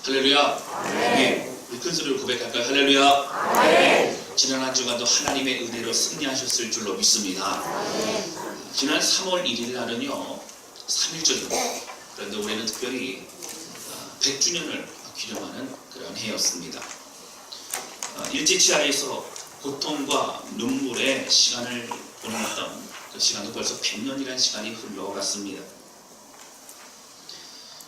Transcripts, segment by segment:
할렐루야. 네. 우리 큰 소리로 고백할까요? 할렐루야. 네. 지난 한 주간도 하나님의 은혜로 승리하셨을 줄로 믿습니다. 지난 3월 1일 날은요 3.1절입니다. 그런데 올해는 특별히 100주년을 기념하는 그런 해였습니다. 일제치하에서 고통과 눈물의 시간을 보내왔던 그 시간도 벌써 100년이라는 시간이 흘러갔습니다.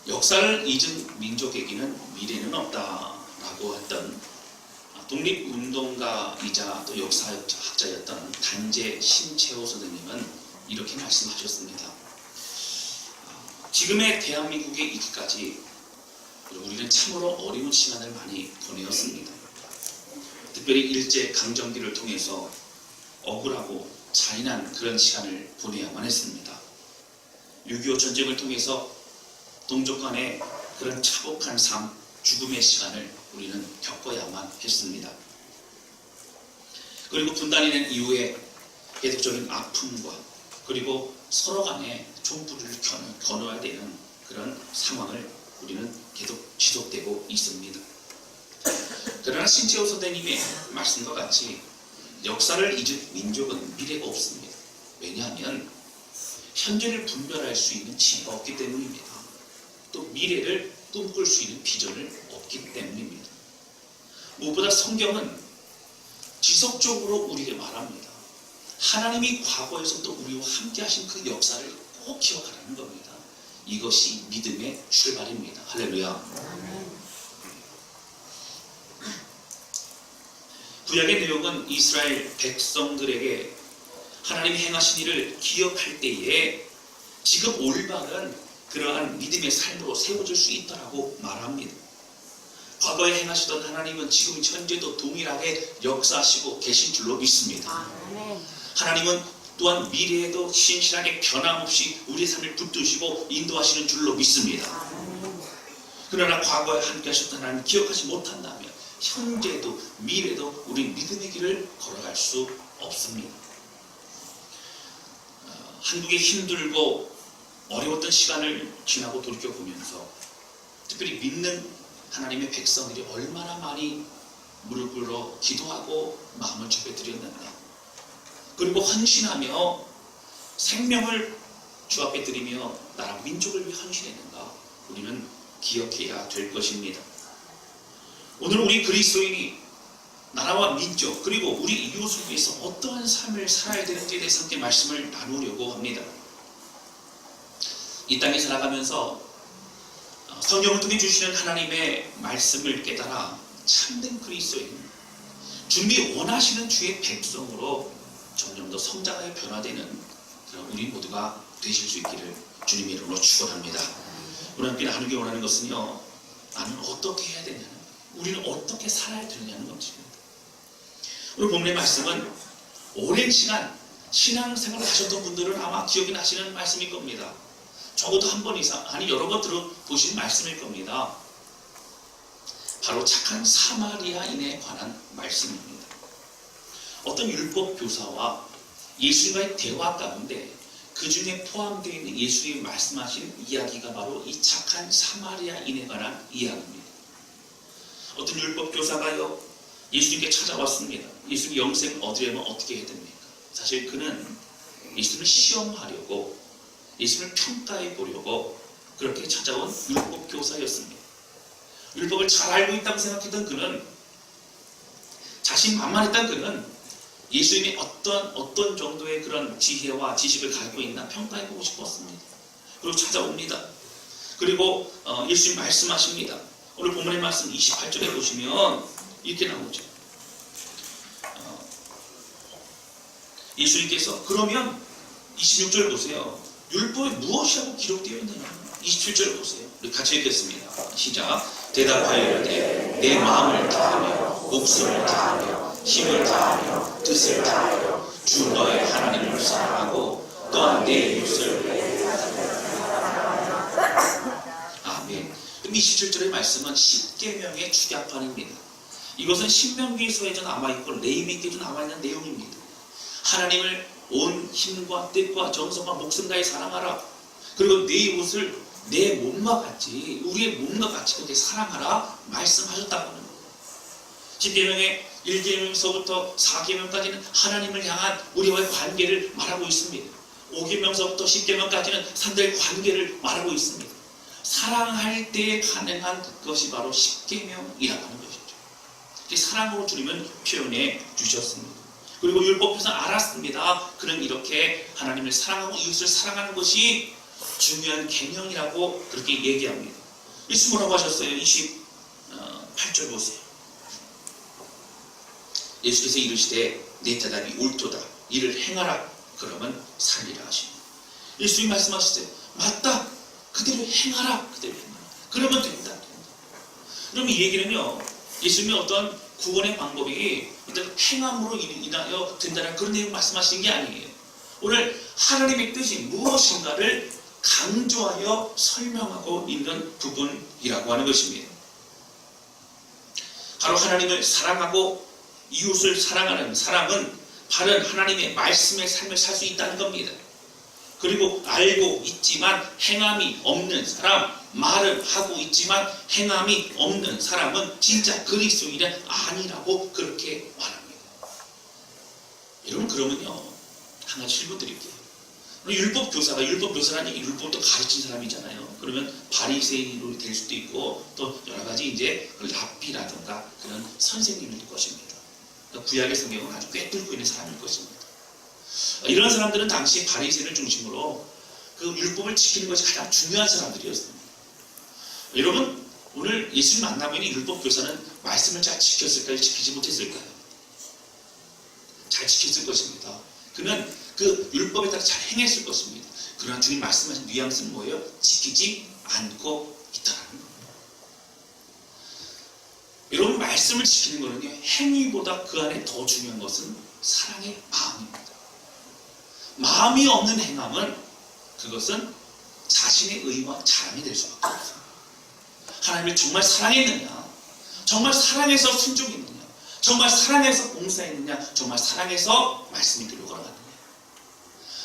역사를 잊은 민족에게는 미래는 없다라고 했던 독립운동가이자 또 역사학자였던 단재 신채호 선생님은 이렇게 말씀하셨습니다. 지금의 대한민국에 있기까지 우리는 참으로 어려운 시간을 많이 보내었습니다. 특별히 일제 강점기를 통해서 억울하고 잔인한 그런 시간을 보내야만 했습니다. 6.25 전쟁을 통해서 동족 간의 그런 차곡한 삶, 죽음의 시간을 우리는 겪어야만 했습니다. 그리고 분단이 된 이후에 계속적인 아픔과 그리고 서로 간에 촛불을 겨눠야 되는 그런 상황을 우리는 계속 지속되고 있습니다. 그러나 신채호 선생님의 말씀과 같이 역사를 잊은 민족은 미래가 없습니다. 왜냐하면 현재를 분별할 수 있는 지혜가 없기 때문입니다. 또 미래를 꿈꿀 수 있는 비전을 없기 때문입니다. 무엇보다 성경은 지속적으로 우리에게 말합니다. 하나님이 과거에서부터 우리와 함께 하신 그 역사를 꼭 기억하라는 겁니다. 이것이 믿음의 출발입니다. 할렐루야. 구약의 내용은 이스라엘 백성들에게 하나님이 행하신 일을 기억할 때에 지금 올바른 그러한 믿음의 삶으로 세워질 수 있다라고 말합니다. 과거에 행하시던 하나님은 지금 현재도 동일하게 역사하시고 계신 줄로 믿습니다. 하나님은 또한 미래에도 신실하게 변함없이 우리의 삶을 붙드시고 인도하시는 줄로 믿습니다. 그러나 과거에 함께 하셨던 하나님 기억하지 못한다면 현재도 미래도 우리 믿음의 길을 걸어갈 수 없습니다. 한국의 힘들고 어려웠던 시간을 지나고 돌이켜보면서 특별히 믿는 하나님의 백성들이 얼마나 많이 무릎 꿇어 기도하고 마음을 접해드렸는가, 그리고 헌신하며 생명을 주 앞에 드리며 나라 민족을 위해 헌신했는가 우리는 기억해야 될 것입니다. 오늘 우리 그리스도인이 나라와 민족 그리고 우리 이웃을 위해서 어떠한 삶을 살아야 되는지에 대해서 함께 말씀을 나누려고 합니다. 이 땅에 살아가면서 성경을 통해 주시는 하나님의 말씀을 깨달아 참된 그리스도인, 주님이 원하시는 주의 백성으로 점점 더 성장하여 변화되는 그런 우리 모두가 되실 수 있기를 주님의 이름으로 축원합니다. 우리 함께 나누기 원하는 것은요, 나는 어떻게 해야 되냐는, 우리는 어떻게 살아야 되느냐는 것입니다. 오늘 본문의 말씀은 오랜 시간 신앙생활을 하셨던 분들은 아마 기억이 나시는 말씀일 겁니다. 적어도 한 번 이상, 아니 여러 번 들어보신 말씀일 겁니다. 바로 착한 사마리아인에 관한 말씀입니다. 어떤 율법 교사와 예수님과의 대화 가운데 그 중에 포함되어 있는 예수님이 말씀하신 이야기가 바로 이 착한 사마리아인에 관한 이야기입니다. 어떤 율법 교사가요 예수님께 찾아왔습니다. 예수님 영생을 얻으려면 어떻게 해야 됩니까? 사실 그는 예수님을 시험하려고, 예수님을 평가해 보려고 그렇게 찾아온 율법 교사였습니다. 율법을 잘 알고 있다고 생각했던 그는, 자신만만했던 그는 예수님이 어떤 정도의 그런 지혜와 지식을 가지고 있나 평가해 보고 싶었습니다. 그리고 찾아옵니다. 그리고 예수님 말씀하십니다. 오늘 본문의 말씀 28절에 보시면 이렇게 나오죠. 예수님께서 그러면 26절 보세요. 율법에 무엇이라고 기록되어 있느냐. 27절 보세요. 우리 같이 읽겠습니다. 시작. 대답하여 이르되 내 마음을 다하며 목숨을 다하며 힘을 다하며 뜻을 다하여 주 너의 하나님을 사랑하고 또한 내 이웃을. 아멘. 27절의 말씀은 10계명의 축약판입니다. 이것은 신명기서에도 남아있고 레위기에도 남아있는 내용입니다. 하나님을 온 힘과 뜻과 정성과 목숨 다해 사랑하라. 그리고 네 이웃을 내 몸과 같이, 우리의 몸과 같이 그렇게 사랑하라 말씀하셨다고 하는 거예요. 10계명의 1계명서부터 4계명까지는 하나님을 향한 우리와의 관계를 말하고 있습니다. 5계명서부터 10계명까지는 사람들의 관계를 말하고 있습니다. 사랑할 때 가능한 것이 바로 10계명이라고 하는 것이죠. 사랑으로 주님은 표현해 주셨습니다. 그리고 율법에서 알았습니다. 그는 이렇게 하나님을 사랑하고 이웃을 사랑하는 것이 중요한 계명이라고 그렇게 얘기합니다. 예수 뭐라고 하셨어요? 28절 보세요. 예수께서 이르시되 내 대답이 옳도다. 이를 행하라. 그러면 살리라 하십니다. 예수님 말씀하셨어요. 맞다. 그대로 행하라. 그대로 행하라. 그러면 된다. 그럼 이 얘기는요, 예수님의 어떤 구원의 방법이 일단 행함으로 인하여 된다는 그런 내용 말씀하시는 게 아니에요. 오늘 하나님의 뜻이 무엇인가를 강조하여 설명하고 있는 부분이라고 하는 것입니다. 바로 하나님을 사랑하고 이웃을 사랑하는 사랑은 바른 하나님의 말씀의 삶을 살 수 있다는 겁니다. 그리고 알고 있지만 행함이 없는 사람, 말은 하고 있지만 행함이 없는 사람은 진짜 그리스도인은 아니라고 그렇게 말합니다. 여러분, 그러면요, 한 가지 질문 드릴게요. 율법교사라는 얘기, 율법도 가르친 사람이잖아요. 그러면 바리새인으로 될 수도 있고 또 여러 가지 이제 랍비라든가 그런 선생님일 것입니다. 구약의 성경은 아주 꿰뚫고 있는 사람일 것입니다. 이런 사람들은 당시 바리새인을 중심으로 그 율법을 지키는 것이 가장 중요한 사람들이었습니다. 여러분, 오늘 예수님 만나면 이 율법교사는 말씀을 잘 지켰을까요? 지키지 못했을까요? 잘 지켰을 것입니다. 그는 그 율법에 따라 잘 행했을 것입니다. 그러나 주님 말씀하신 뉘앙스는 뭐예요? 지키지 않고 있다는 겁니다. 여러분, 말씀을 지키는 것은요, 행위보다 그 안에 더 중요한 것은 사랑의 마음입니다. 마음이 없는 행함은 그것은 자신의 의와 자랑이 될 수밖에 없습니다. 하나님을 정말 사랑했느냐? 정말 사랑해서 순종했느냐? 정말 사랑해서 봉사했느냐? 정말 사랑해서 말씀이 들고 걸어갔느냐?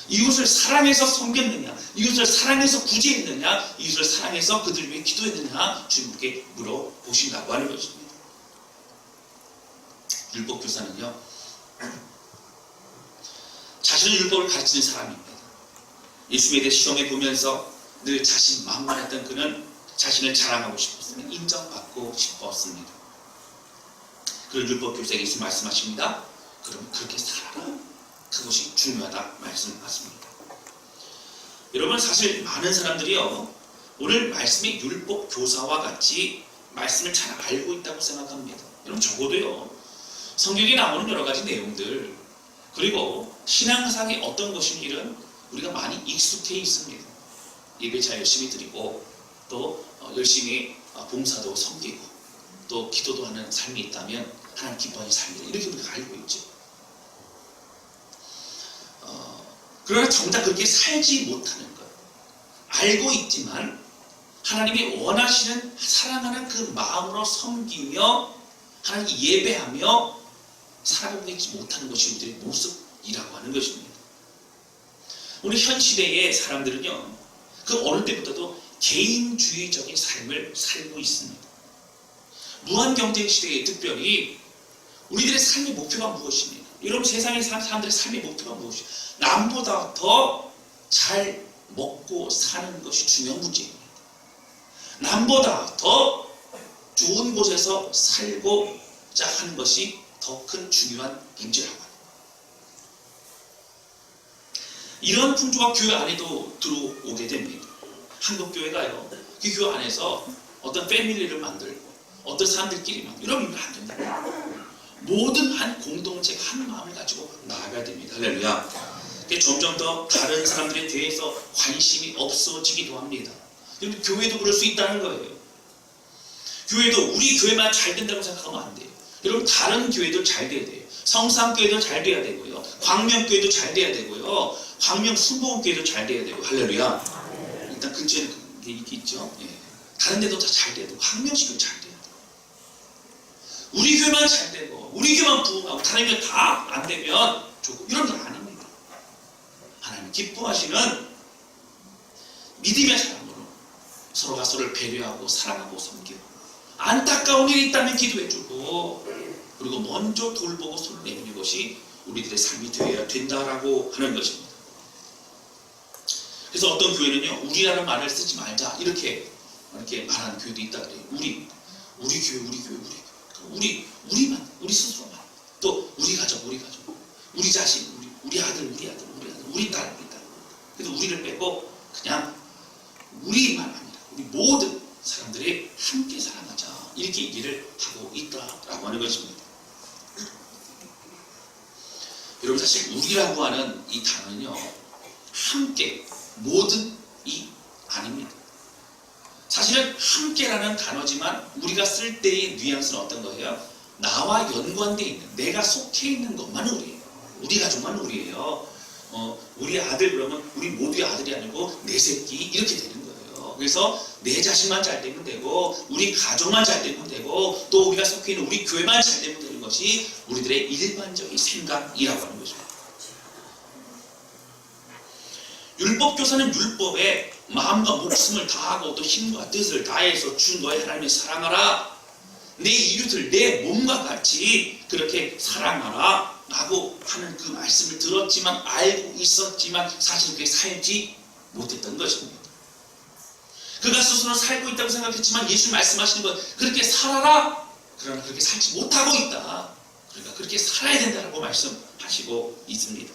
이웃을 사랑해서 섬겼느냐? 이웃을 사랑해서 구제했느냐? 이웃을 사랑해서 그들 위해 기도했느냐? 주님께 물어보신다고 하는 것입니다. 율법교사는요, 자신의 율법을 가르치는 사람입니다. 예수에 대해 시험해 보면서 늘 자신 만만했던 그는 자신을 자랑하고 싶었습니다. 인정받고 싶었습니다. 그런 율법교사에게 예수 말씀하십니다. 그럼 그렇게 살아라. 그것이 중요하다 말씀하십니다. 여러분, 사실 많은 사람들이요, 오늘 말씀의 율법교사와 같이 말씀을 잘 알고 있다고 생각합니다. 여러분, 적어도요, 성경에 나오는 여러 가지 내용들, 그리고 신앙상의 어떤 것인지는 우리가 많이 익숙해 있습니다. 예배 잘 열심히 드리고 또 열심히 봉사도 섬기고 또 기도도 하는 삶이 있다면 하나님 기뻐하는 삶이다, 이렇게 우리가 알고 있죠. 그러나 정작 그렇게 살지 못하는 것, 알고 있지만 하나님이 원하시는 사랑하는 그 마음으로 섬기며 하나님 예배하며 살아가고 있지 못하는 것이 우리들의 모습이라고 하는 것입니다. 우리 현 시대의 사람들은요, 그 어느 때보다도 개인주의적인 삶을 살고 있습니다. 무한경쟁 시대에 특별히 우리들의 삶의 목표가 무엇입니까? 여러분, 세상의 사람들의 삶의 목표가 무엇이에요? 남보다 더 잘 먹고 사는 것이 중요한 문제입니다. 남보다 더 좋은 곳에서 살고자 하는 것이 더 큰 중요한 문제라고 합니다. 이런 풍조가 교회 안에도 들어오게 됩니다. 한국 교회가요, 그 교회 안에서 어떤 패밀리를 만들고 어떤 사람들끼리 이런 일을 안 된다. 모든 한 공동체가 한 마음을 가지고 나아가야 됩니다. 할렐루야. 점점 더 다른 사람들에 대해서 관심이 없어지기도 합니다. 교회도 그럴 수 있다는 거예요. 교회도 우리 교회만 잘 된다고 생각하면 안 돼요. 여러분, 다른 교회도 잘 돼야 돼요. 성삼교회도 잘 돼야 되고요. 광명교회도 잘 돼야 되고요. 광명순복음교회도 잘 돼야 되고. 할렐루야. 일단 근처에 이게 있죠. 예. 다른 데도 다 잘 돼야 되고 광명시도 잘 돼야 돼요. 우리 교회만 잘 되고 우리 교회만 부흥하고 다른 교회 다 안 되면 좋고, 이런 건 아닙니다. 하나님 기뻐하시는 믿음의 사람으로 서로가 서로를 배려하고 사랑하고 섬기고, 안타까운 일이 있다면 기도해주고, 그리고 먼저 돌보고 손을 내미는 것이 우리들의 삶이 되어야 된다라고 하는 것입니다. 그래서 어떤 교회는요, 우리라는 말을 쓰지 말자 이렇게 말하는 교회도 있다 그래요. 우리 교회, 우리 스스로만, 또 우리 가족, 우리 자신, 우리 아들, 우리 딸. 그래서 우리를 빼고 그냥 우리만 아니라 우리 모든 사람들이 함께 사랑하자, 이렇게 얘기를 하고 있다라고 하는 것입니다. 여러분, 사실 우리라고 하는 이 단어는요, 함께, 모든 이 아닙니다. 사실은 함께라는 단어지만 우리가 쓸 때의 뉘앙스는 어떤 거예요? 나와 연관되어 있는, 내가 속해 있는 것만 우리예요. 우리 가족만 우리예요. 우리 아들 그러면 우리 모두의 아들이 아니고 내 새끼, 이렇게 되는 거예요. 그래서 내 자신만 잘 되면 되고, 우리 가족만 잘 되면 되고, 또 우리가 속해 있는 우리 교회만 잘 되면 되는 것이 우리들의 일반적인 생각이라고 하는 거죠. 율법교사는 율법에 마음과 목숨을 다하고 또 힘과 뜻을 다해서 준 너의 하나님의 사랑하라, 내 이웃을 내 몸과 같이 그렇게 사랑하라 라고 하는 그 말씀을 들었지만, 알고 있었지만 사실 그렇게 살지 못했던 것입니다. 그가 스스로 살고 있다고 생각했지만 예수님 말씀하시는 건 그렇게 살아라, 그러나 그렇게 살지 못하고 있다, 그러니까 그렇게 살아야 된다라고 말씀하시고 있습니다.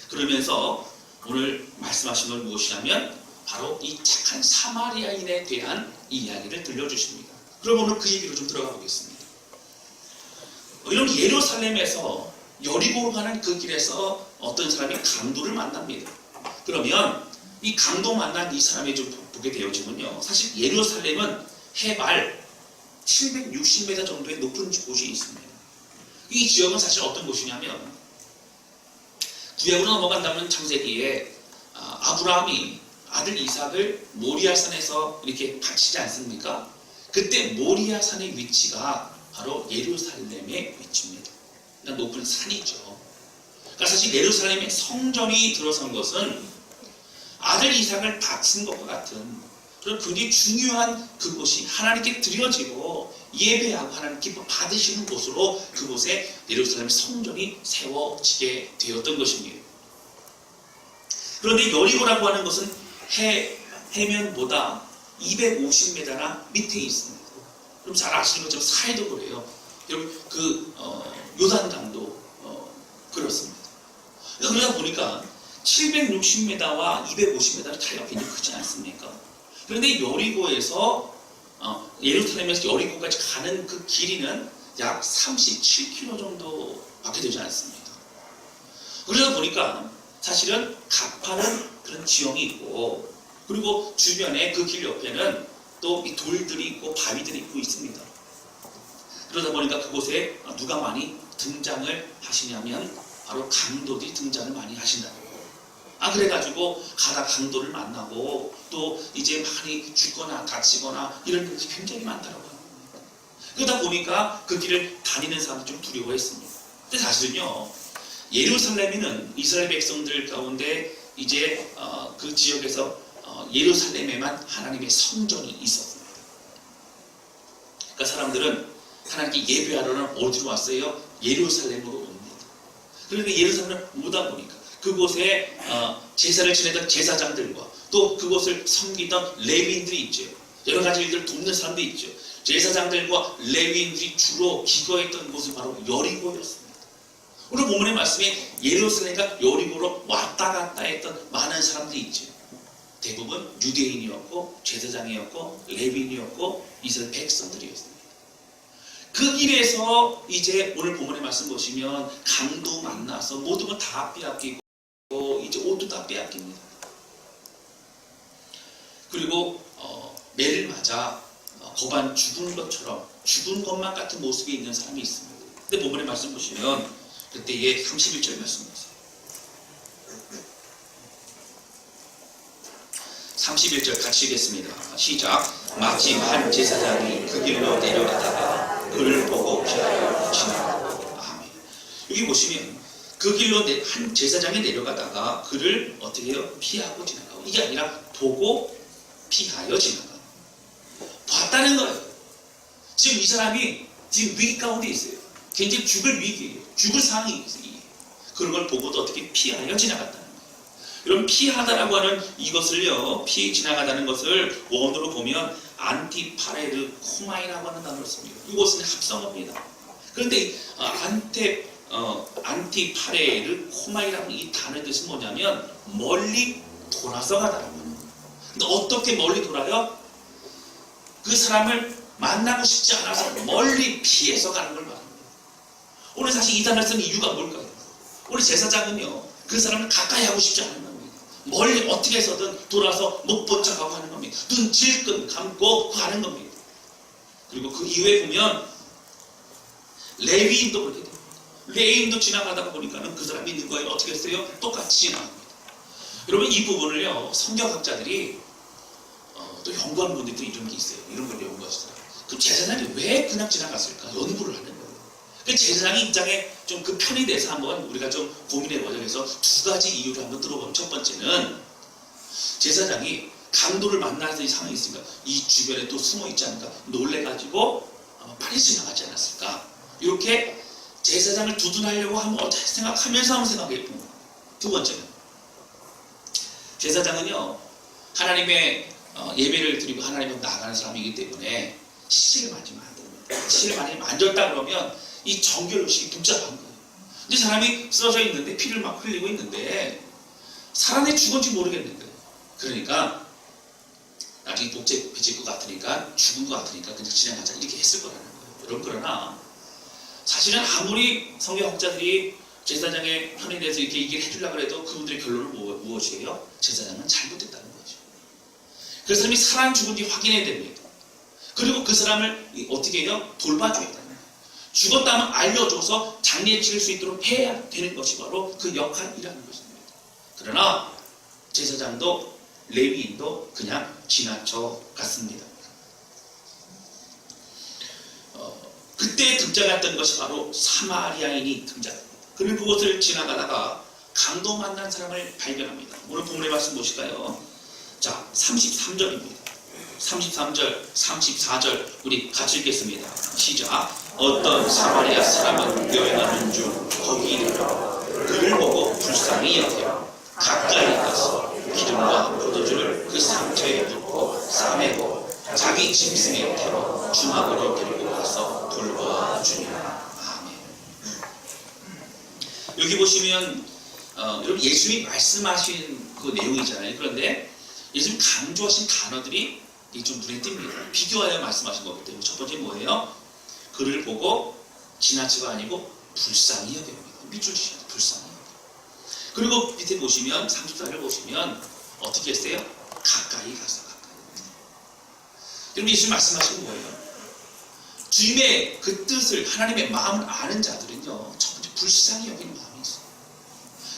그러면서 오늘 말씀하신 건 무엇이냐면 바로 이 착한 사마리아인에 대한 이야기를 들려주십니다. 그럼 오늘 그 얘기로 좀 들어가 보겠습니다. 이런 예루살렘에서 여리고로 가는 그 길에서 어떤 사람이 강도를 만납니다. 그러면 이 강도 만난 이 사람이 좀 보게 되어지면요, 사실 예루살렘은 해발 760m 정도의 높은 곳이 있습니다. 이 지역은 사실 어떤 곳이냐면, 구약으로 넘어간다면 창세기에 아브라함이 아들 이삭을 모리아산에서 이렇게 바치지 않습니까? 그때 모리아산의 위치가 바로 예루살렘의 위치입니다. 그러니까 높은 산이죠. 그러니까 사실 예루살렘의 성전이 들어선 것은 아들 이삭을 바친 것과 같은 그런 굉장히 중요한 그곳이 하나님께 드려지고 예배하고 하나님 기뻐 받으시는 곳으로 그곳에 예루살렘 성전이 세워지게 되었던 것입니다. 그런데 여리고라고 하는 것은 해면보다 250m나 밑에 있습니다. 그럼 잘 아시는 것처럼 사해도 그래요. 여러분 요단강도 그렇습니다. 그러다 보니까 760m와 250m의 차이가 굉장히 크지 않습니까? 그런데 여리고에서 예루살렘에서 여리고까지 가는 그 길이는 약 37km 정도밖에 되지 않습니다. 그러다 보니까 사실은 가파른 그런 지형이 있고, 그리고 주변에 그 길 옆에는 또 이 돌들이 있고 바위들이 있고 있습니다. 그러다 보니까 그곳에 누가 많이 등장을 하시냐면 바로 강도들이 등장을 많이 하신다고. 그래가지고 가다 강도를 만나고 또 이제 많이 죽거나 다치거나 이런 것이 굉장히 많더라고요. 그러다 보니까 그 길을 다니는 사람들이 좀 두려워했습니다. 근데 사실은요, 예루살렘에는 이스라엘 백성들 가운데 이제 그 지역에서 예루살렘에만 하나님의 성전이 있었습니다. 그러니까 사람들은 하나님께 예배하러는 어디로 왔어요? 예루살렘으로 옵니다. 그러니까 예루살렘을 오다 보니까 그곳에 제사를 지내던 제사장들과 또 그곳을 섬기던 레위인들이 있죠. 여러 가지 일들을 돕는 사람들이 있죠. 제사장들과 레위인들이 주로 기거했던 곳은 바로 여리고였습니다. 오늘 본문의 말씀에 예루살렘과 여리고로 왔다 갔다 했던 많은 사람들이 있죠. 대부분 유대인이었고 제사장이었고 레위인이었고 이스라엘 백성들이었습니다. 그 길에서 이제 오늘 본문의 말씀 보시면 강도 만나서 모든 걸 다 빼앗기고 이제 옷도 다 빼앗깁니다. 그리고 매를 맞아 거반 죽은 것처럼 죽은 것만 같은 모습이 있는 사람이 있습니다. 근데 본문의 말씀 보시면 그때의 31절 말씀이세요. 31절 같이 읽겠습니다. 시작. 마침 한 제사장이 그 길로 내려가다가 그를 보고 피하여 지나가고. 아멘. 여기 보시면 그 길로 한 제사장이 내려가다가 그를 어떻게 해요? 피하고 지나가고. 이게 아니라 보고 피하여 지나가 봤다는 거예요. 지금 이 사람이 지금 위기 가운데 있어요. 굉장히 죽을 위기예요. 죽을 상황이 있어요. 그런 걸 보고도 어떻게 피하여 지나갔다는 거예요. 여러분, 피하다라고 하는 이것을요, 피해 지나가다는 것을 원어로 보면 안티파레르 코마이라고 하는 단어를 씁니다. 이것은 합성어입니다. 그런데 안티파레르 코마이라는 이 단어의 뜻은 뭐냐면 멀리 돌아서 가다라는 거예요. 근데 어떻게 멀리 돌아요? 그 사람을 만나고 싶지 않아서 멀리 피해서 가는 걸 말합니다. 오늘 사실 이 단어를 쓴 이유가 뭘까요? 우리 제사장은요, 그 사람을 가까이 하고 싶지 않은 겁니다. 멀리 어떻게 해서든 돌아서 못 본 척하고 하는 겁니다. 눈 질끈 감고 가는 겁니다. 그리고 그 이후에 보면 레위인도 그렇게 됩니다. 레위인도 지나가다가 보니까는 그 사람이 있는 거예요. 어떻게 했어요? 똑같이 지나갑니다. 여러분, 이 부분을요, 성경학자들이 또 연구하는 분들도 이런 게 있어요. 이런 걸 연구하시더라고요. 그럼 제사장이 왜 그냥 지나갔을까? 연구를 하는 거예요. 그 제사장의 입장에 좀 그 편에 대해서 한번 우리가 좀 고민해보자. 그래서 두 가지 이유를 한번 들어보면, 첫 번째는 제사장이 강도를 만날 수 있는 상황이 있으니까 이 주변에 또 숨어 있지 않을까, 놀래가지고 아마 빨리 지나가지 않았을까, 이렇게 제사장을 두둔하려고 한번 어떻게 생각하면서 한번 생각해봅니다. 두 번째는 제사장은요, 하나님의 예배를 드리고 하나님을 나가는 사람이기 때문에 시체를 만지면 안 됩니다. 시체를 만졌다 그러면 이 정결의식이 복잡한 거예요. 근데 사람이 쓰러져 있는데 피를 막 흘리고 있는데 살아내 죽은지 모르겠는데, 그러니까 나중에 복제 배칠 것 같으니까, 죽은 것 같으니까 그냥 지나가자 이렇게 했을 거라는 거예요. 여러분, 그러나 사실은 아무리 성경학자들이 제사장의 편에 대해서 이렇게 얘기를 해주려고 해도 그분들의 결론은 무엇이에요? 제사장은 잘못됐다는 거죠. 그 사람이 살아 죽은지 확인해야 됩니다. 그리고 그 사람을 어떻게 해요? 돌봐줘야 됩니다. 죽었다면 알려줘서 장례 치를 수 있도록 해야 되는 것이 바로 그 역할이라는 것입니다. 그러나 제사장도 레위인도 그냥 지나쳐 갔습니다. 그때 등장했던 것이 바로 사마리아인이 등장합니다. 그리고 그곳을 지나가다가 강도 만난 사람을 발견합니다. 오늘 본문의 말씀 보실까요? 자, 33절입니다. 33절, 34절 우리 같이 읽겠습니다. 시작. 어떤 사마리아 사람은 여행하는 중 거기 이르러 그를 보고 불쌍히 여겨 가까이 가서 기름과 포도주를 그 상처에 붓고 싸매고 자기 짐승에 태워 주막으로 데리고 가서 돌보아 주니라. 아멘. 여기 보시면 여러분, 예수님이 말씀하신 그 내용이잖아요. 그런데 예수님 강조하신 단어들이 좀 눈에 띕니다. 비교하여 말씀하신 거기 때문에 첫 번째 뭐예요? 그를 보고 지나치가 아니고 불쌍히 여깁니다. 밑줄 치셔야 돼요. 불쌍히 여깁니다. 그리고 밑에 보시면 34절 보시면 어떻게 했어요? 가까이 가서 가까이. 여러분, 예수님 말씀하신 뭐예요? 주님의 그 뜻을, 하나님의 마음을 아는 자들은요, 첫 번째 불쌍히 여기는 마음이 있어요.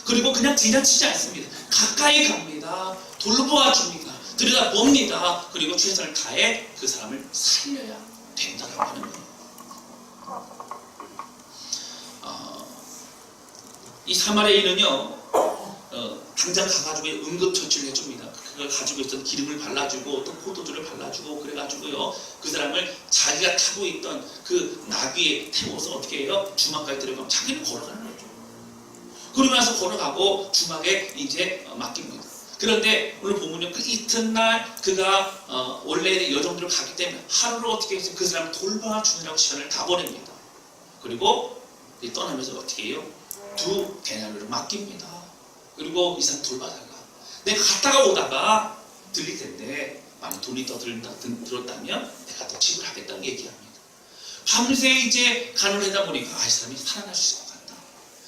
그리고 그냥 지나치지 않습니다. 가까이 갑니다. 돌보아 줍니다. 들여다봅니다. 그리고 최선을 다해 그 사람을 살려야 된다라고 하는 거예요. 이 사마리아인은요, 당장 가가지고 응급처치를 해줍니다. 그걸 가지고 있던 기름을 발라주고 또 포도주를 발라주고 그래가지고요, 그 사람을 자기가 타고 있던 그 나귀에 태워서 어떻게 해요? 주막까지 들어가면 자기는 걸어가는 거죠. 그러고 나서 걸어가고 주막에 이제 맡깁니다. 그런데 오늘 보면요, 그 이튿날 그가 원래 여정들을 가기 때문에 하루를 어떻게 해서 그 사람을 돌봐주느라고 시간을 다 보냅니다. 그리고 떠나면서 어떻게 해요? 2 데나리온을 맡깁니다. 그리고 이 사람 돌봐다가 내가 갔다가 오다가 들릴 텐데 많이 돈이 더 들었다면 내가 더 지불하겠다는 얘기합니다. 밤새 이제 간호를 하다 보니까 이 사람이 살아날 수 있을 것 같다.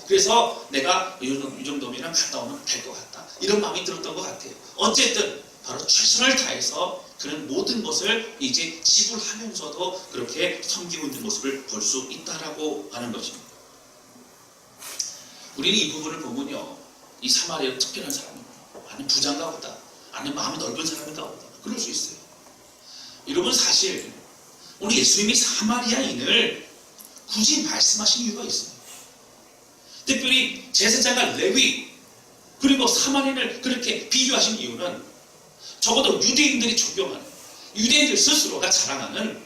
그래서 내가 이 정도면 갔다 오면 될 것 같다. 이런 마음이 들었던 것 같아요. 어쨌든 바로 최선을 다해서 그런 모든 것을 이제 지불하면서도 그렇게 섬기고 있는 모습을 볼 수 있다라고 하는 것입니다. 우리는 이 부분을 보면요, 이 사마리아 특별한 사람입니다. 아니 부자인가 보다, 아니 마음이 넓은 사람인가 보다, 그럴 수 있어요. 여러분, 사실 오늘 예수님이 사마리아인을 굳이 말씀하신 이유가 있어요. 특별히 제사장과 레위 그리고 사마리아인을 그렇게 비교하신 이유는 적어도 유대인들이 적용하는, 유대인들 스스로가 자랑하는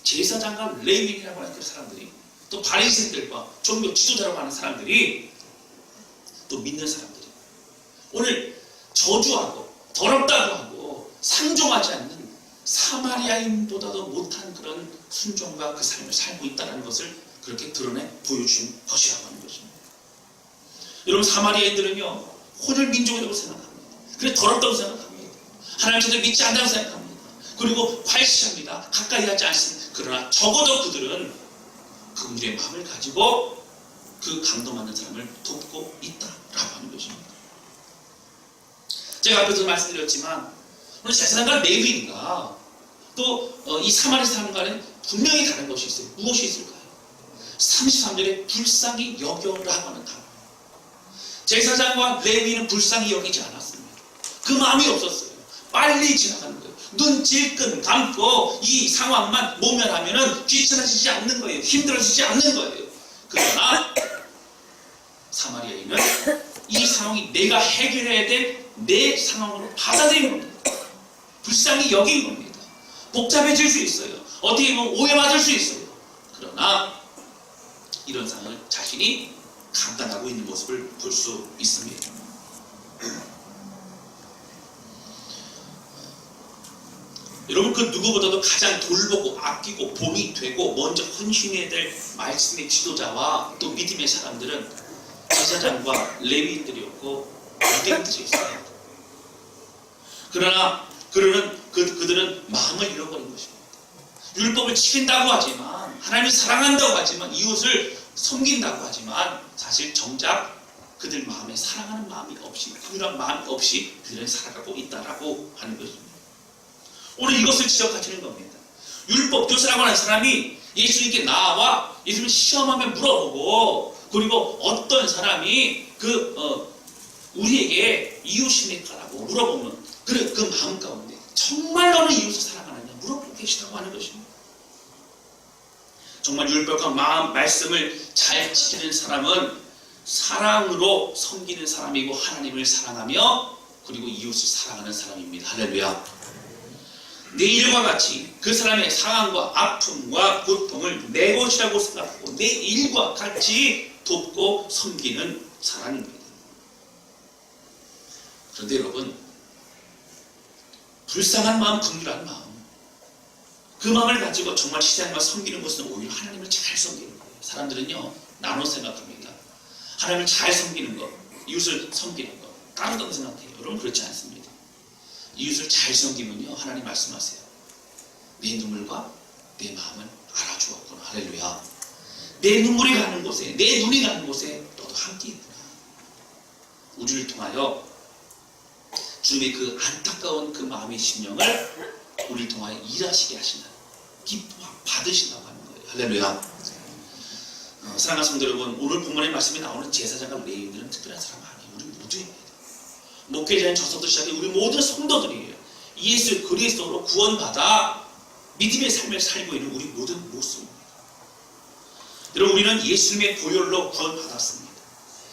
제사장과 레위인이라고 하는 그 사람들이, 또 바리새인들과 종교 지도자라고 하는 사람들이, 또 믿는 사람들이 오늘 저주하고 더럽다고 하고 상종하지 않는 사마리아인보다도 못한 그런 순종과 그 삶을 살고 있다는 것을 그렇게 드러내 보여준 것이라고 하는 것입니다. 여러분, 사마리아인들은요, 혼혈 민족이라고 생각합니다. 그래, 더럽다고 생각합니다. 하나님 제대로 믿지 않는다고 생각합니다. 그리고 괄시합니다. 가까이 하지 않습니다. 그러나 적어도 그들은 그분들의 마음을 가지고 그 감동하는 사람을 돕고 있다라고 하는 것입니다. 제가 앞에서 말씀드렸지만 오늘 제사장과 레위인과 또 이 사마리 사람과는 분명히 다른 것이 있어요. 무엇이 있을까요? 33절에 불쌍히 여겨라고 하는 단어. 제사장과 레위인은 불쌍히 여기지 않았습니다. 그 마음이 없었어요. 빨리 지나가는 거예요. 눈 질끈 감고 이 상황만 모면하면 귀찮아지지 않는 거예요. 힘들어지지 않는 거예요. 그러나 사마리아인은 이 상황이 내가 해결해야 될 내 상황으로 받아들인 겁니다. 불쌍히 여긴 겁니다. 복잡해질 수 있어요. 어떻게 보면 오해받을 수 있어요. 그러나 이런 상황을 자신이 감당하고 있는 모습을 볼 수 있습니다. 여러분, 그 누구보다도 가장 돌보고 아끼고 본이 되고 먼저 헌신해야 될 말씀의 지도자와 또 믿음의 사람들은 제사장과 레위인들이었고 유대인들이었어요. 그러나 그들은 마음을 잃어버린 것입니다. 율법을 지킨다고 하지만, 하나님을 사랑한다고 하지만, 이웃을 섬긴다고 하지만 사실 정작 그들 마음에 사랑하는 마음이 없이, 그런 마음이 없이 그들은 살아가고 있다라고 하는 것입니다. 오늘 이것을 지적하시는 겁니다. 율법 교사라고 하는 사람이 예수님께 나와 예수님 시험하며 물어보고, 그리고 어떤 사람이 우리에게 이웃입니까라고 물어보면 그 마음 가운데 정말 너는 이웃을 사랑하느냐 물어보고 계시다고 하는 것입니다. 정말 율법과 말씀을 잘 지키는 사람은 사랑으로 섬기는 사람이고 하나님을 사랑하며 그리고 이웃을 사랑하는 사람입니다. 할렐루야. 내 일과 같이 그 사람의 상함과 아픔과 고통을 내 것이라고 생각하고 내 일과 같이 돕고 섬기는 사람입니다. 그런데 여러분, 불쌍한 마음, 긍휼한 마음, 그 마음을 가지고 정말 시장과 섬기는 것은 오히려 하나님을 잘 섬기는 거예요. 사람들은요, 나눠 생각합니다. 하나님을 잘 섬기는 것, 이웃을 섬기는 것 다르다고 생각해요. 여러분, 그렇지 않습니다. 이웃을 잘 섬기면요, 하나님 말씀하세요. 내 눈물과 내 마음을 알아주었구나. 할렐루야. 내 눈물이 가는 곳에, 내 눈이 가는 곳에 너도 함께 있구나. 우주를 통하여 주님의 그 안타까운 그 마음의 심령을 우리를 통하여 일하시게 하신다. 기뻐 받으신다고 하는 거예요. 할렐루야. 사랑하는 성도 여러분, 오늘 본문의 말씀에 나오는 제사장과 레위인들은 특별한 사람 아니에요. 우리 모두입니다. 목회자인 저서부터 시작해 우리 모든 성도들이에요. 예수 그리스도로 구원받아 믿음의 삶을 살고 있는 우리 모든 모습입니다. 여러분, 우리는 예수님의 보혈로 구원받았습니다.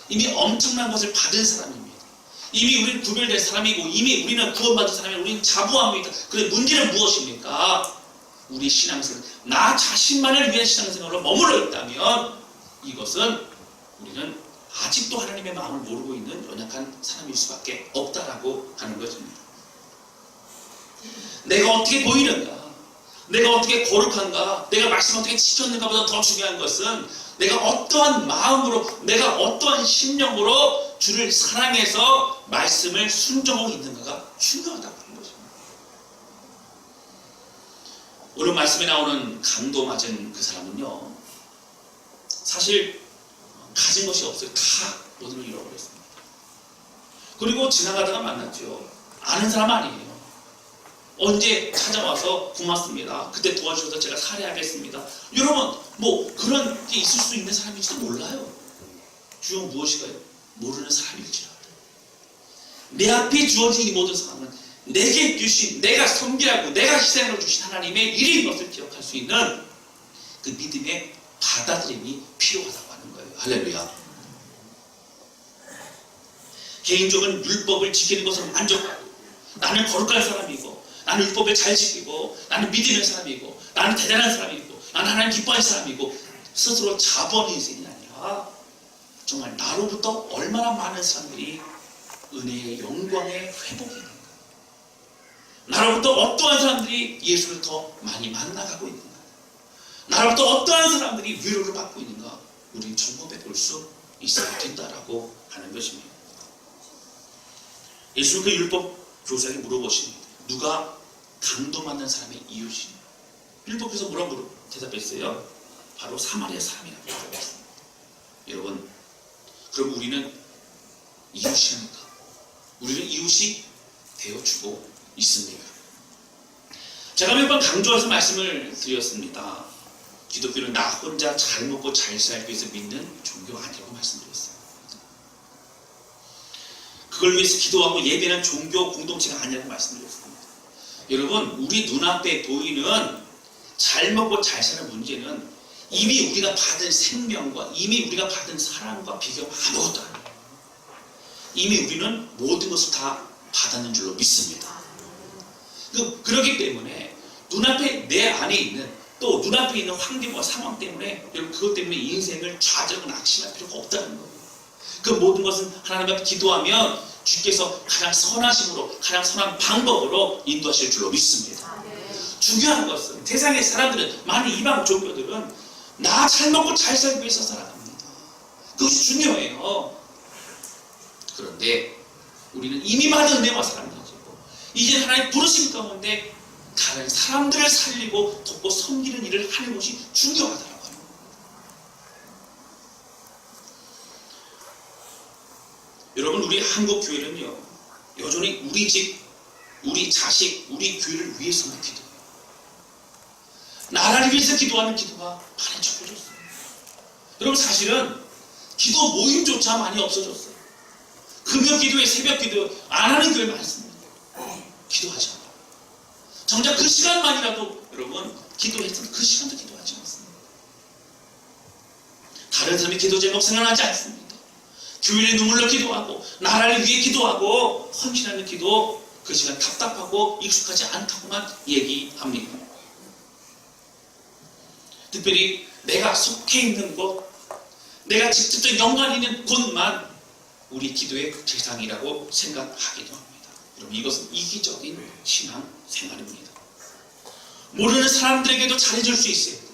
이미 엄청난 것을 받은 사람입니다. 이미 우리는 구별된 사람이고 이미 우리는 구원받은 사람이고 우리는 자부합니다. 그런데 문제는 무엇입니까? 우리 신앙생활, 나 자신만을 위한 신앙생활로 머물러 있다면 이것은 우리는 아직도 하나님의 마음을 모르고 있는 연약한 사람일 수밖에 없다라고 하는 것입니다. 내가 어떻게 보이는가? 내가 어떻게 거룩한가? 내가 말씀 어떻게 지켰는가 보다 더 중요한 것은 내가 어떠한 마음으로, 내가 어떠한 심령으로 주를 사랑해서 말씀을 순종하고 있는가가 중요하다고 하는 것입니다. 오늘 말씀에 나오는 강도 맞은 그 사람은요, 사실 가진 것이 없어요. 다 모든 걸 잃어버렸습니다. 그리고 지나가다가 만났죠. 아는 사람 아니에요. 언제 찾아와서 고맙습니다. 그때 도와주셔서 제가 살해하겠습니다. 여러분, 뭐 그런 게 있을 수 있는 사람일지도 몰라요. 주요 무엇일까요? 모르는 사람일지라도. 내 앞에 주어진 이 모든 상황은 내게 주신, 내가 섬기라고 내가 희생을 주신 하나님의 일인 것을 기억할 수 있는 그 믿음의 받아들임이 필요하다고 하는 거예요. 할렐루야. 개인적인 율법을 지키는 것으로 만족하고 나는 거룩한 사람이고, 나는 율법을 잘 지키고, 나는 믿음의 사람이고, 나는 대단한 사람이고, 나는 하나님 기뻐하는 사람이고, 스스로 자본 인생이 아니라 정말 나로부터 얼마나 많은 사람들이 은혜의 영광의 회복이 있는가, 나로부터 어떠한 사람들이 예수를 더 많이 만나가고 있는가, 나로부터 어떠한 사람들이 위로를 받고 있는가, 우리는 점검해 볼 수 있어야 된다라고 하는 것입니다. 예수는 그 율법 교사에게 물어보십니다. 누가 강도맞는 사람의 이웃이냐? 율법에서 뭐라고 대답했어요? 바로 사마리아 사람이라고 대답했습니다. 여러분, 그럼 우리는 이웃입니까? 우리는 이웃이 되어주고 있습니까? 제가 몇 번 강조해서 말씀을 드렸습니다. 기독교는 나 혼자 잘 먹고 잘 살기 위해서 믿는 종교 아니라고 말씀드렸어요. 그걸 위해서 기도하고 예배는 종교 공동체가 아니라고 말씀드렸습니다. 여러분, 우리 눈앞에 보이는 잘 먹고 잘 사는 문제는 이미 우리가 받은 생명과 이미 우리가 받은 사랑과 비교하면 아무것도 아니에요. 이미 우리는 모든 것을 다 받았는 줄로 믿습니다. 그렇기 때문에 눈앞에 내 안에 있는, 또 눈앞에 있는 환경과 상황 때문에 여러분 그것 때문에 인생을 좌절하고 낙심할 필요가 없다는 거예요. 그 모든 것은 하나님 앞에 기도하면 주께서 가장 선하심으로, 가장 선한 방법으로 인도하실 줄로 믿습니다. 중요한 것은 세상의 사람들은, 많은 이방 종교들은 나 잘 먹고 잘 살기 위해서 살아갑니다. 그것이 중요해요. 그런데 우리는 이미 받은 은혜와 사랑을 가지고 이제 하나님 부르심 가운데 다른 사람들을 살리고 돕고 섬기는 일을 하는 것이 중요하다고 하는 거예요. 여러분, 우리 한국 교회는요, 여전히 우리 집, 우리 자식, 우리 교회를 위해서만 기도해요. 나라를 위해서 기도하는 기도가 많이 적어졌어요. 여러분, 사실은 기도 모임조차 많이 없어졌어요. 금요 기도회, 새벽 기도 안 하는 교회 많습니다. 기도하지 않아요. 정작 그 시간만이라도 여러분 기도했으면 그 시간도 기도하지 않습니다. 다른 사람이 기도 제목 생각나지 않습니다. 교회의 눈물로 기도하고 나라를 위해 기도하고 헌신하는 기도, 그 시간 답답하고 익숙하지 않다고만 얘기합니다. 특별히 내가 속해 있는 곳, 내가 직접적 연관이 있는 곳만 우리 기도의 대상이라고 생각하기도 합니다. 여러분, 이것은 이기적인 신앙 생활입니다. 모르는 사람들에게도 잘해줄 수 있어야 돼요.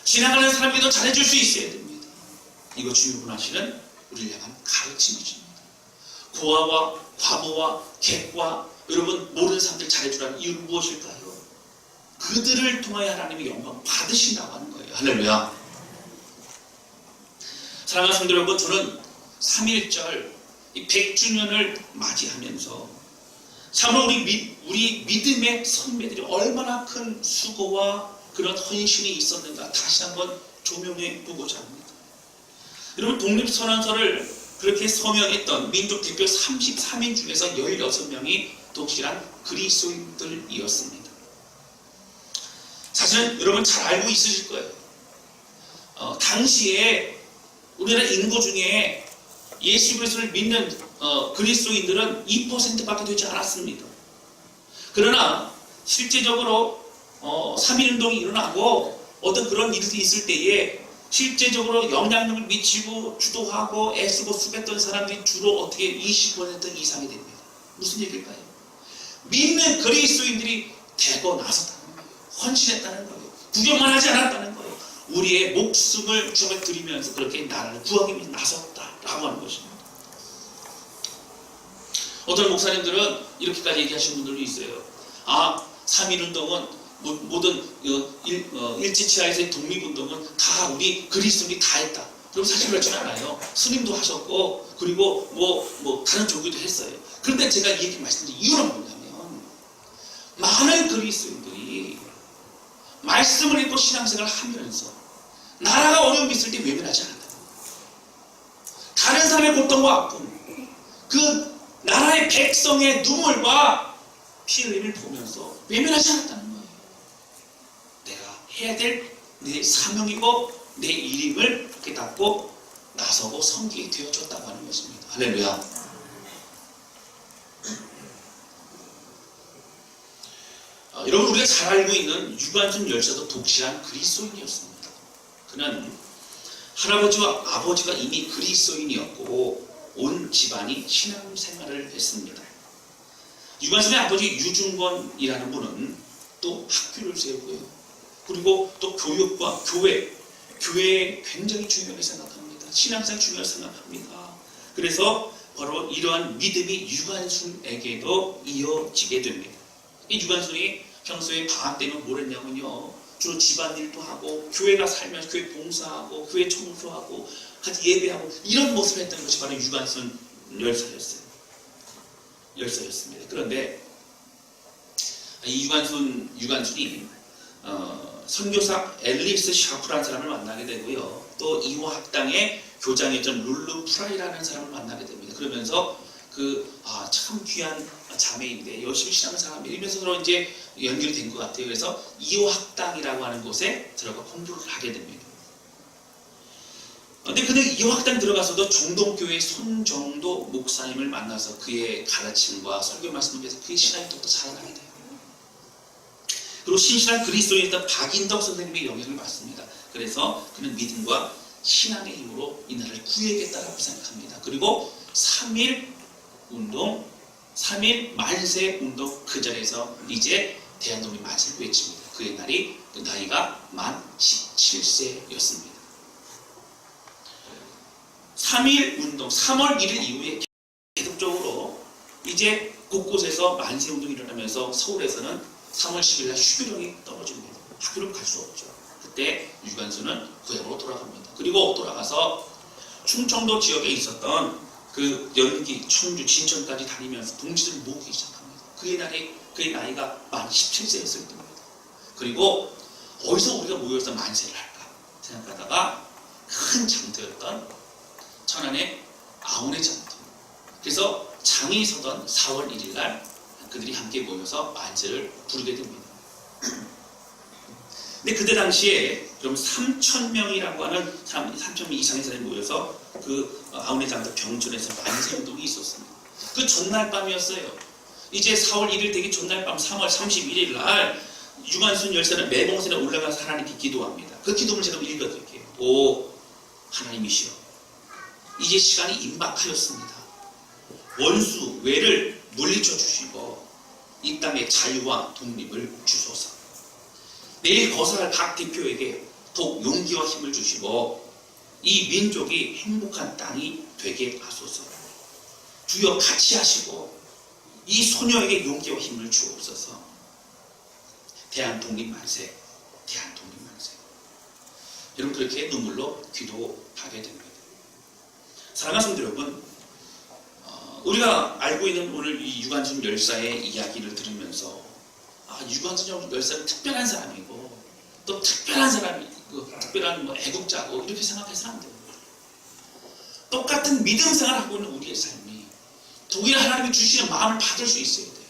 지나가는 사람에게도 잘해줄 수 있어야 됩니다. 이거 주님분하시는 우리를 향한 가르침이십니다. 고아와 과부와 객과 여러분 모르는 사람들 잘해주라는 이유는 무엇일까요? 그들을 통하여 하나님의 영광 받으신다고 하는 거예요. 할렐루야. 사랑하는 성도 여러분, 저는 3.1절 이 100주년을 맞이하면서 참으로 우리 믿음의 선배들이 얼마나 큰 수고와 그런 헌신이 있었는가 다시 한번 조명해 보고자 합니다. 여러분, 독립선언서를 그렇게 서명했던 민족 대표 33인 중에서 16명이 독실한 그리스도인들이었습니다. 사실은 여러분 잘 알고 있으실 거예요. 당시에 우리나라 인구 중에 예수 그리스도를 믿는 그리스도인들은 2%밖에 되지 않았습니다. 그러나 실제적으로 3.1운동이 일어나고 어떤 그런 일이 있을 때에 실제적으로 영향력을 미치고 주도하고 애쓰고 수고했던 사람들이 주로 어떻게 20% 이상이 됩니다. 무슨 얘기일까요? 믿는 그리스도인들이 되고 나섰다는 거예요. 헌신했다는 거예요. 구경만 하지 않았다는 거예요. 우리의 목숨을 주님께 드리면서 그렇게 나라를 구하기 위해 나섰다라고 하는 것입니다. 어떤 목사님들은 이렇게까지 얘기하시는 분들도 있어요. 3.1운동은 모든 일제치하에서의 독립운동은 다 우리 그리스도인이 다 했다. 그럼 사실 그렇지 않아요. 스님도 하셨고 그리고 뭐 다른 종교도 했어요. 그런데 제가 이 얘기 말씀드린 이유는 뭐냐면 많은 그리스도인들이 말씀을 읽고 신앙생활을 하면서 나라가 어려움이 있을 때 외면하지 않았다. 다른 사람의 고통과 아픔, 그 나라의 백성의 눈물과 피 흘림을 보면서 외면하지 않았다는 거예요. 내가 해야 될 내 사명이고 내 일임을 깨닫고 나서고 섬기게 되어졌다고 하는 것입니다. 할렐루야. 여러분 우리가 잘 알고 있는 유관순 열사도 독실한 그리스도인이었습니다. 그는 할아버지와 아버지가 이미 그리스도인이었고 온 집안이 신앙생활을 했습니다. 유관순의 아버지 유중권이라는 분은 또 학교를 세우고요. 그리고 또 교육과 교회에 굉장히 중요하게 생각합니다. 신앙생활 중요하게 생각합니다. 그래서 바로 이러한 믿음이 유관순에게도 이어지게 됩니다. 이 유관순이 평소에 방학 때면 뭘 했냐면요, 주로 집안일도 하고 교회가 살면서 교회 봉사하고 교회 청소하고 같이 예배하고 이런 모습을 했던 것이 바로 유관순 열사였습니다. 그런데 이 유관순이 선교사 앨리스 샤프라는 사람을 만나게 되고요. 또 이호 학당의 교장이었던 룰루 프라이라는 사람을 만나게 됩니다. 그러면서 참 귀한 자매인데 열심히 신앙을 사람 이러면서 서로 이제 연결이 된 것 같아요. 그래서 이호 학당이라고 하는 곳에 들어가 공부를 하게 됩니다. 근데 이호 학당 들어가서도 정동교회 손정도 목사님을 만나서 그의 가르침과 설교 말씀을 위해서 그의 신앙이 더욱더 자라나게 돼요. 그리고 신실한 그리스도인이었던 박인덕 선생님의 영향을 받습니다. 그래서 그는 믿음과 신앙의 힘으로 이 나라를 구해야겠다라고 생각합니다. 그리고 3.1 만세 운동 그 자리에서 이제 대한독립 만세를 외칩니다. 그의 나이가 만 17세였습니다. 3.1 운동 3월 1일 이후에 계속적으로 이제 곳곳에서 만세 운동이 일어나면서 서울에서는 3월 10일 날 휴교령이 떨어집니다. 학교를 갈 수 없죠. 그때 유관순은 고향으로 돌아갑니다. 그리고 돌아가서 충청도 지역에 있었던 그 연기, 청주, 진천까지 다니면서 동지들 모으기 시작합니다. 그의 나이가 만 17세였을 때입니다. 그리고 어디서 우리가 모여서 만세를 할까 생각하다가 큰 장터였던 천안의 아운의 장터. 그래서 장이 서던 4월 1일 날 그들이 함께 모여서 만세를 부르게 됩니다. 근데 그때 당시에 그럼 3,000명이라고 하는 3,000명 이상의 사람이 모여서 그 아운의 장터 병천에서 만세 운동이 있었습니다. 그 전날 밤이었어요. 이제 4월 1일 되기 전날 밤 3월 31일 날 유관순 열사는 매봉산에 올라가서 하나님께 기도합니다. 그 기도를 제가 읽어드릴게요. 오 하나님이시여, 이제 시간이 임박하였습니다. 원수 외를 물리쳐 주시고 이 땅의 자유와 독립을 주소서. 내일 거사할 박 대표에게 더욱 용기와 힘을 주시고 이 민족이 행복한 땅이 되게 하소서. 주여 같이 하시고 이 소녀에게 용기와 힘을 주옵소서. 대한독립만세, 대한독립만세. 여러분 그렇게 눈물로 기도하게 됩니다. 사랑하는 성도 여러분, 우리가 알고 있는 오늘 이 유관순 열사의 이야기를 들으면서 유관순 열사는 특별한 사람이고 또 특별한 사람이고 특별한 애국자고 이렇게 생각해서는 안 됩니다. 똑같은 믿음 생활을 하고 있는 우리의 삶이 독일 하나님이 주시는 마음을 받을 수 있어야 돼요.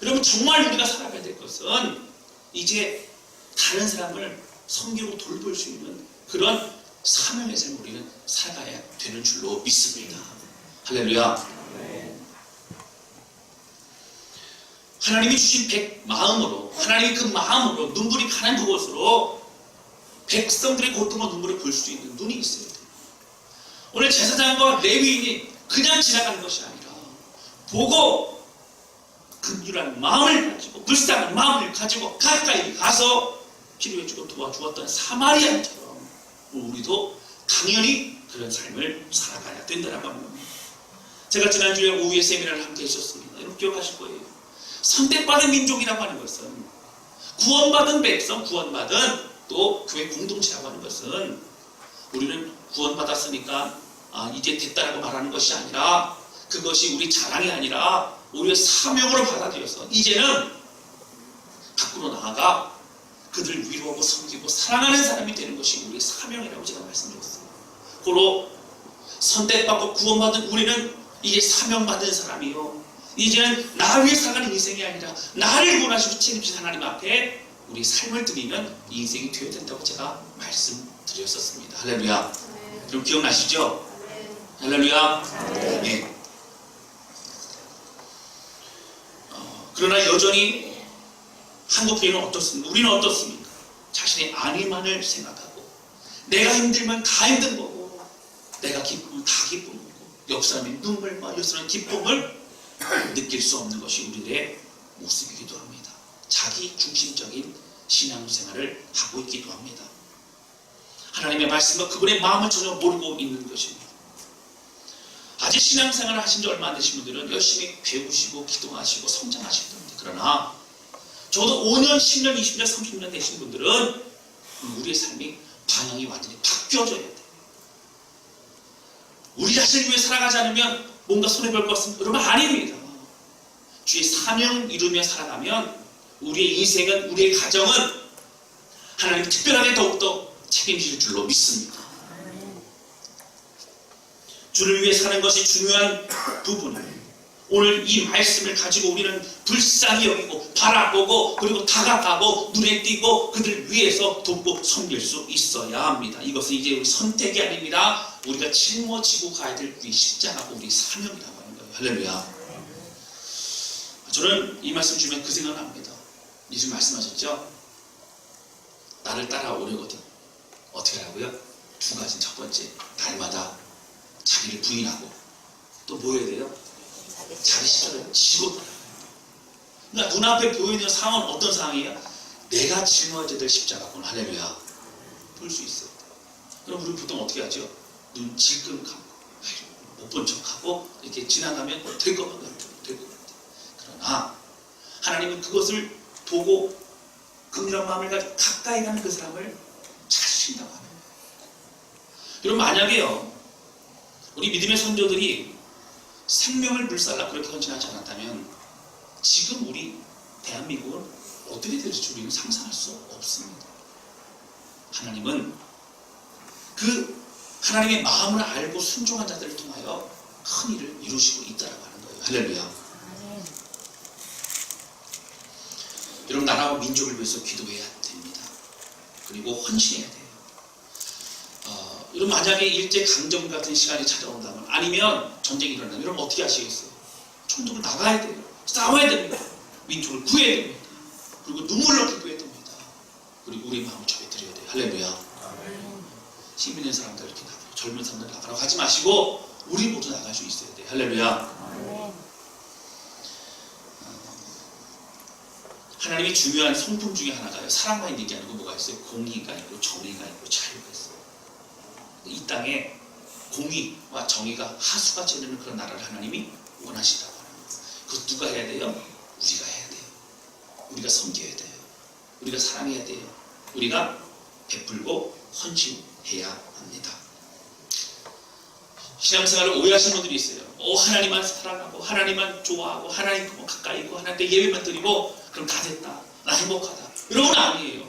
여러분 정말 우리가 살아가야 될 것은 이제 다른 사람을 섬기고 돌볼 수 있는 그런 사명의 삶을 우리는 살아가야 되는 줄로 믿습니다. 할렐루야. 하나님이 주신 마음으로, 하나님이 그 마음으로 눈물이 가는 그곳으로 백성들의 고통과 눈물을 볼 수 있는 눈이 있어야 돼요. 오늘 제사장과 레위인이 그냥 지나가는 것이 아니라 보고 긍휼한 마음을 가지고 불쌍한 마음을 가지고 가까이 가서 치료해주고 도와주었던 사마리아처럼 우리도 당연히 그런 삶을 살아가야 된다는 겁니다. 제가 지난주에 오후에 세미나를 함께 했었습니다. 여러분 기억하실 거예요. 선택받은 민족이라고 하는 것은 구원받은 백성, 구원받은 또 교회 공동체라고 하는 것은 우리는 구원받았으니까 이제 됐다라고 말하는 것이 아니라 그것이 우리 자랑이 아니라 우리의 사명으로 받아들여서 이제는 밖으로 나아가 그들을 위로하고 섬기고 사랑하는 사람이 되는 것이 우리의 사명이라고 제가 말씀드렸어요. 고로 선택받고 구원받은 우리는 이제 사명받은 사람이요. 이제는 나 위해 살아가는 인생이 아니라 나를 구원하시고 책임진 하나님 앞에 우리 삶을 드리는 인생이 되어야 된다고 제가 말씀드렸었습니다. 할렐루야. 여러분 기억나시죠? 할렐루야. 네. 그러나 여전히 한국교회는 어떻습니까? 우리는 어떻습니까? 자신의 안위만을 생각하고 내가 힘들면 다 힘든 거고 내가 기쁘면 다 기쁜 거고 옆 사람의 눈물과 옆 사람의 기쁨을 느낄 수 없는 것이 우리들의 모습이기도 합니다. 자기 중심적인 신앙생활을 하고 있기도 합니다. 하나님의 말씀과 그분의 마음을 전혀 모르고 있는 것입니다. 아직 신앙생활을 하신 지 얼마 안 되신 분들은 열심히 배우시고 기도하시고 성장하시게 됩니다. 그러나 적어도 5년, 10년, 20년, 30년 되신 분들은 우리의 삶이 방향이 완전히 바뀌어져야 돼요. 우리 자신을 위해 살아가지 않으면 뭔가 손해볼 것 같습니다. 여러분 아닙니다. 주의 사명 이루며 살아가면 우리의 인생은, 우리의 가정은 하나님이 특별하게 더욱더 책임질 줄로 믿습니다. 주를 위해 사는 것이 중요한 부분을 오늘 이 말씀을 가지고 우리는 불쌍히 여기고 바라보고 그리고 다가가고 눈에 띄고 그들을 위해서 돕고 섬길 수 있어야 합니다. 이것은 이제 우리 선택이 아닙니다. 우리가 짊어지고 가야 될 우리 십자가고 우리 사명이라고 하는 거예요. 할렐루야. 저는 이 말씀 주면 그 생각을 합니다. 예수님 말씀하셨죠? 나를 따라오려거든 어떻게 하라고요? 두 가지. 첫 번째, 날마다 자기를 부인하고 또 뭐 해야 돼요? 자기 십자가를 지고 따라가요. 그러니까 눈앞에 보이는 상황은 어떤 상황이에요? 내가 짊어져야 될 십자가구나. 할렐루야. 볼 수 있어요. 그럼 우리 보통 어떻게 하죠? 눈 질끈 감고 못 본 척하고 이렇게 지나가면 될 것만 같아요. 될 것 같아요. 그러나 하나님은 그것을 보고 긍휼한 마음을 가지고 가까이 가는 그 사람을 찾으신다고 하는 거예요. 여러분 만약에요 우리 믿음의 선조들이 생명을 불살라 그렇게 헌신하지 않았다면 지금 우리 대한민국은 어떻게 될지 우리는 상상할 수 없습니다. 하나님은 그 하나님의 마음을 알고 순종한 자들을 통하여 큰 일을 이루시고 있다라고 하는 거예요. 할렐루야. 여러분 나라와 민족을 위해서 기도해야 됩니다. 그리고 헌신해야 돼요. 여러분 만약에 일제강점 같은 시간이 찾아온다면 아니면 전쟁이 일어나면 여러분 어떻게 하시겠어요? 총 들고 나가야 돼요. 싸워야 됩니다. 민족을 구해야 됩니다. 그리고 눈물로 기도해야 됩니다. 그리고 우리 마음을 접해 드려야 돼요. 할렐루야. 힘 있는 사람들 이렇게 나가고 젊은 사람들 나가라고 하지 마시고 우리 모두 나갈 수 있어야 돼요. 할렐루야. 하나님의 중요한 성품 중에 하나가요. 사랑만 얘기하는 거 뭐가 있어요? 공의가 있고 정의가 있고 자유가 있어요. 이 땅에 공의와 정의가 하수같이 흐르는 그런 나라를 하나님이 원하시다고 하는 거예요. 그것 누가 해야 돼요? 우리가 해야 돼요. 우리가 섬겨야 돼요. 우리가 사랑해야 돼요. 우리가 베풀고 헌신해야 합니다. 신앙생활을 오해하시는 분들이 있어요. 하나님만 사랑하고 하나님만 좋아하고 하나님 가까이 있고 하나님께 예배만 드리고 그럼 다 됐다. 나 행복하다. 여러분 아니에요.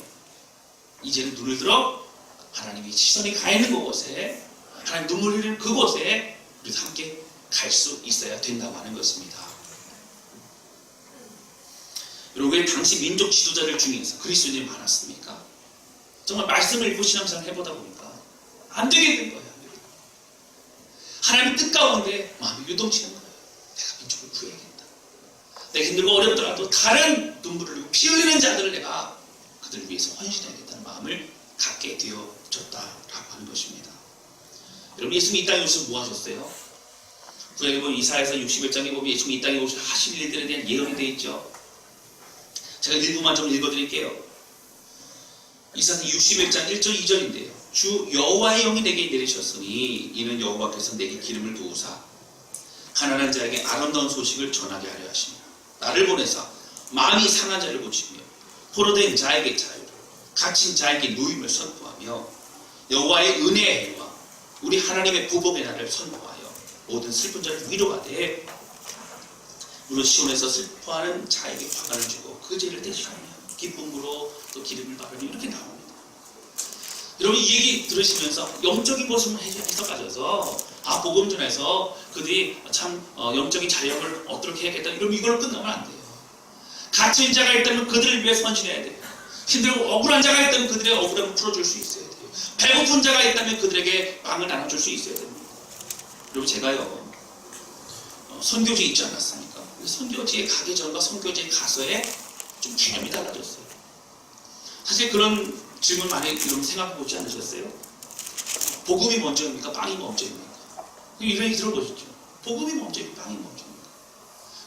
이제는 눈을 들어 하나님의 시선이 가 있는 그곳에 하나님 눈물 흘리는 그곳에 우리도 함께 갈 수 있어야 된다고 하는 것입니다. 여러분 왜 당시 민족 지도자들 중에서 그리스도인이 많았습니까? 정말 말씀을 읽고 신앙생활 해보다 보니까 안 되게 된 거예요. 하나님의 뜻 가운데 마음이 요동치는 거예요. 내가 민족을 구해야겠다. 내가 힘들고 어렵더라도 다른 눈물을 흘리고 피 흘리는 자들을 내가 그들을 위해서 헌신해야겠다는 마음을 갖게 되어졌다라고 하는 것입니다. 여러분 예수님이 이 땅에 오셔서 뭐 하셨어요? 구약에 보면 이사야서 61장에 보면 예수님이 이 땅에 오셔서 하실 일들에 대한 예언이 되어 있죠. 제가 일부만 좀 읽어드릴게요. 이사야서 61장 1절 2절인데요. 주 여호와의 영이 내게 내리셨으니 이는 여호와께서 내게 기름을 부으사 가난한 자에게 아름다운 소식을 전하게 하려 하십니다. 나를 보내사 마음이 상한 자를 고치며 포로된 자에게 자유를 갇힌 자에게 누임을 선포하며 여호와의 은혜의 해와 우리 하나님의 보복의 날을 선포하여 모든 슬픈 자를 위로하되 무릇 시온에서 슬퍼하는 자에게 화관을 주고 그 죄를 대신하며 기쁨으로 또 기름을 바르니 이렇게 나옵니다. 여러분 이 얘기 들으시면서 영적인 것을 해석하셔서 복음 전에서 그들이 참 영적인 자력을 어떻게 해야겠다 이러면 이걸로 끝나면 안 돼요. 갇힌 자가 있다면 그들을 위해서 헌신해야 돼요. 힘들고 억울한 자가 있다면 그들의 억울함을 풀어줄 수 있어야 돼요. 배고픈 자가 있다면 그들에게 빵을 나눠줄 수 있어야 됩니다. 그리고 제가요 선교지에 있지 않았습니까? 선교지에 가기 전과 선교지에 가서의 좀 개념이 달라졌어요. 사실 그런 질문 많이 여러분 생각해 보지 않으셨어요? 복음이 먼저입니까? 빵이 먼저입니까? 이런 얘기 들어보셨죠? 복음이 먼저입니까? 빵이 먼저입니까?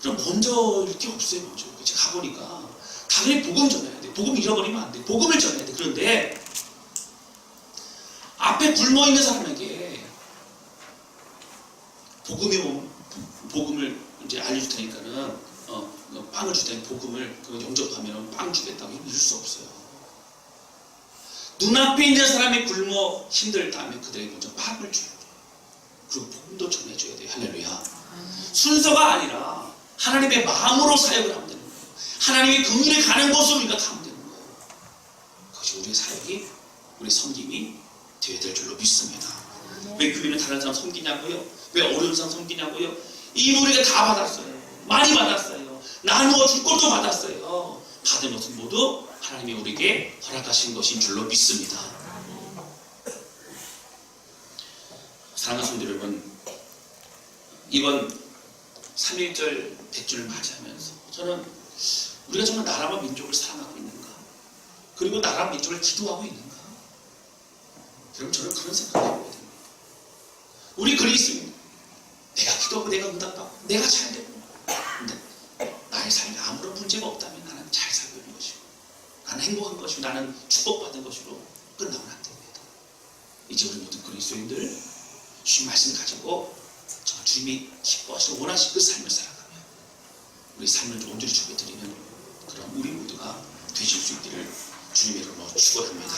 그럼 먼저일 게 없어요. 먼저 제가 가보니까 당연히 복음 전해야 돼. 복음 잃어버리면 안 돼. 복음을 전해야 돼. 그런데 앞에 굶어 있는 사람에게 복음을 이제 알려줄 테니까는 빵을 줄 테니까 복음을 영접하면 빵 주겠다고 이럴 수 없어요. 눈앞에 있는 사람이 굶어 힘들다면 그들에게 먼저 빵을 줘야 돼요. 그리고 복음도 전해줘야 돼요. 할렐루야. 순서가 아니라 하나님의 마음으로 사역을 하면 되는 거예요. 하나님의 긍휼이 가는 곳으로 우리가 가면 되는 거예요. 그것이 우리의 사역이, 우리 섬김이 되어야 될 줄로 믿습니다. 왜 교회는 다른 사람 섬기냐고요? 왜 어려운 사람 섬기냐고요? 이 우리가 다 받았어요. 많이 받았어요. 나누어 줄 것도 받았어요. 받은 것은 모두 하나님이 우리에게 허락하신 것인 줄로 믿습니다. 사랑하는 성도 여러분, 이번 3.1절 100주를 맞이하면서 저는 우리가 정말 나라와 민족을 사랑하고 있는가? 그리고 나라와 민족을 기도하고 있는가? 여러분, 저는 그런 생각을 해보게 됩니다. 우리 그리스도인, 내가 기도하고 내가 응답받고 내가 잘 되고, 근데 나의 삶에 아무런 문제가 없다면 나는 잘 살고 있는 것이고, 나는 행복한 것이고, 나는 축복받은 것으로 끝나면 안 됩니다. 이제 우리 모든 그리스도인들 주님 말씀 가지고 정말 주님이 기뻐하시고 원하시는 그 삶을 살아가며 우리 삶을 좀 온전히 주께 드리는 그런 우리 모두가 되실 수 있기를 주님의 이름으로 축원합니다.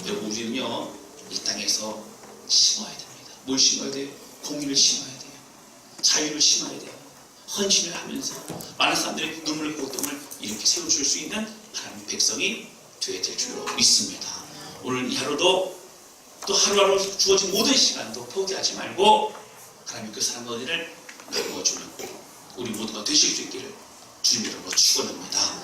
여러분, 우리는요 이 땅에서 심어야 됩니다. 뭘 심어야 돼요? 공의를 심어야 돼요. 자유를 심어야 돼요. 헌신을 하면서 많은 사람들의 눈물과 고통을 이렇게 세워줄 수 있는 하나님의 백성이 되어야 될 줄로 믿습니다. 오늘 이 하루도 또 하루하루 주어진 모든 시간도 포기하지 말고 하나님의 그 사랑과 은혜를 나누어주는 우리 모두가 되실 수 있기를 주님의 이름으로 축원합니다.